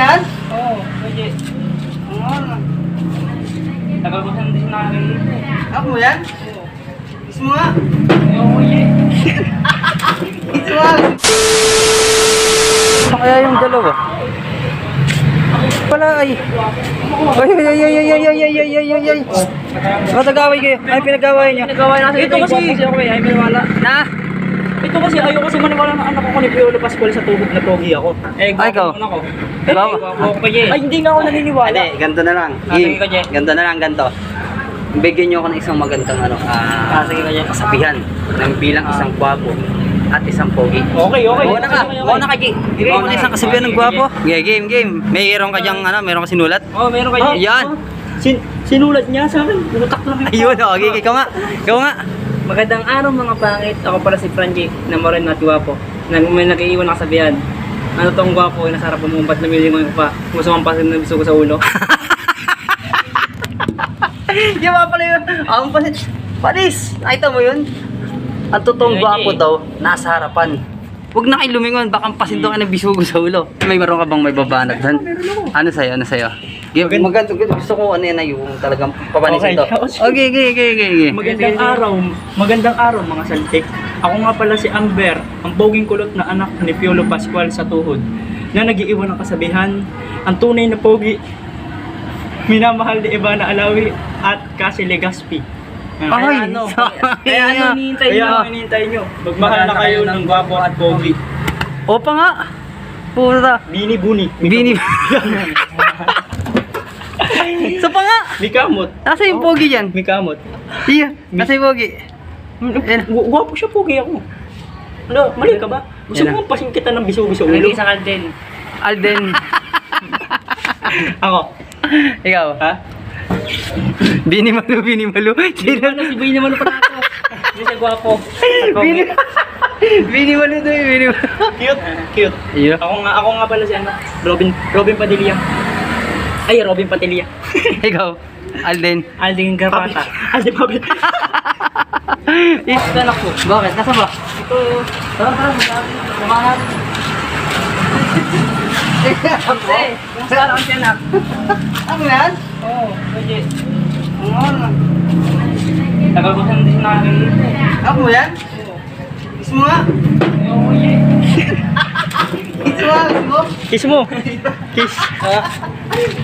yan? Oo, pwede. Ano? Tagal ko saan din nakakita eh. Ako mo yan? Oo. Kiss mo nga. Oo, pwede. Kiss mo nga. Saan kaya yung dalawa? Pala ay. Ay. Matagaway kayo. Ay, pinagaway niyo. Nagawa na Ito kasi ako eh, ay maniwala. Na? Ito kasi ayaw kasi maniwala na anak ko ni Piolo Pascual sa tuhod na pogi ako. Eh, Ay, ikaw? gwapo naman ako. Ikaw? Gwapo ko eh. Ay, hindi nga ako naniniwala. Hindi, ganito na lang. Sige ka, Je. Ganito na lang, ganito. Bigyan niyo ako ng isang magandang Sige ka, Je. kasabihan ng bilang isang gwapo at isang pogi. Okay. Mauna ka, mauna ka, G. Mauna isang kasabihan ng gwapo. Yeah, game. Mayroon ka diyang meron ka sinulat. Oo, meron kayo. Yan. Sinulat niya sa akin. Utak lang yun. Ayun, okay, ikaw nga. Magandang araw mga pangit. Ako pala si Franji na moren at gwapo. May nag-iiwan na kasabihan. Ano tong gwapo? Nasa harap mo ba't namili mo yung pa? Gusto mong pasin na gusto ko sa ulo. Yung mga pala yun. Ang panis. Nakita mo yun? Ang totoong Sige, gwapo G. daw, nasa harapan. Huwag na kayo lumingon, baka pasinto ka ng bisugo sa ulo. May meron ka bang may babanat doon? Ano sa'yo? Maganda, gusto ko ano yan na yung talagang papanisin to. Okay. Magandang araw mga saltik. Ako nga pala si Amber, ang poging kulot na anak ni Piolo Pascual sa tuhod, na nag-iiwan ng kasabihan, ang tunay na pogi, minamahal ni Ivana Alawi at Cassie Legaspi. Ay, Kaya hinihintay nyo? Magmahal na kayo ng gwapo at pogi. Opa nga. Puta. Bini Buni. Bini. So pa nga. Mikamot. Nasa yung pogi dyan? Mikamot. Iya, nasa yung pogi. Gwapo siya, pogi ako. Ano, mali ka ba? Gusto Yan mo pasin kita ng biso-biso ulo? Sa Alden. Alden. Ako. Ikaw. Ha? Bini Malu. Sino na si Bini Malu pa ako? Hindi siya gwapo. Bini Malu to yung Bini Malu. Cute. Iyo. Ako nga pala si ano, Robin Padilla. Ay, Robin Padilla. Ikaw. Alden. Alding Garpata. Alding Pabit. Ito anak ko. Bakit? Nasa ba? Ito. Tara, kumahan. Saan ang tiyanak? Ano yan? Oo, pwede. Ano? Tagal ko saan din nakakita eh. Ako mo yan? Oo. Kiss mo nga. Oo, pwede. Kiss mo nga, kiss mo. Kiss mo. Kiss.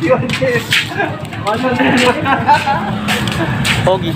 Yun, kiss. Pogi.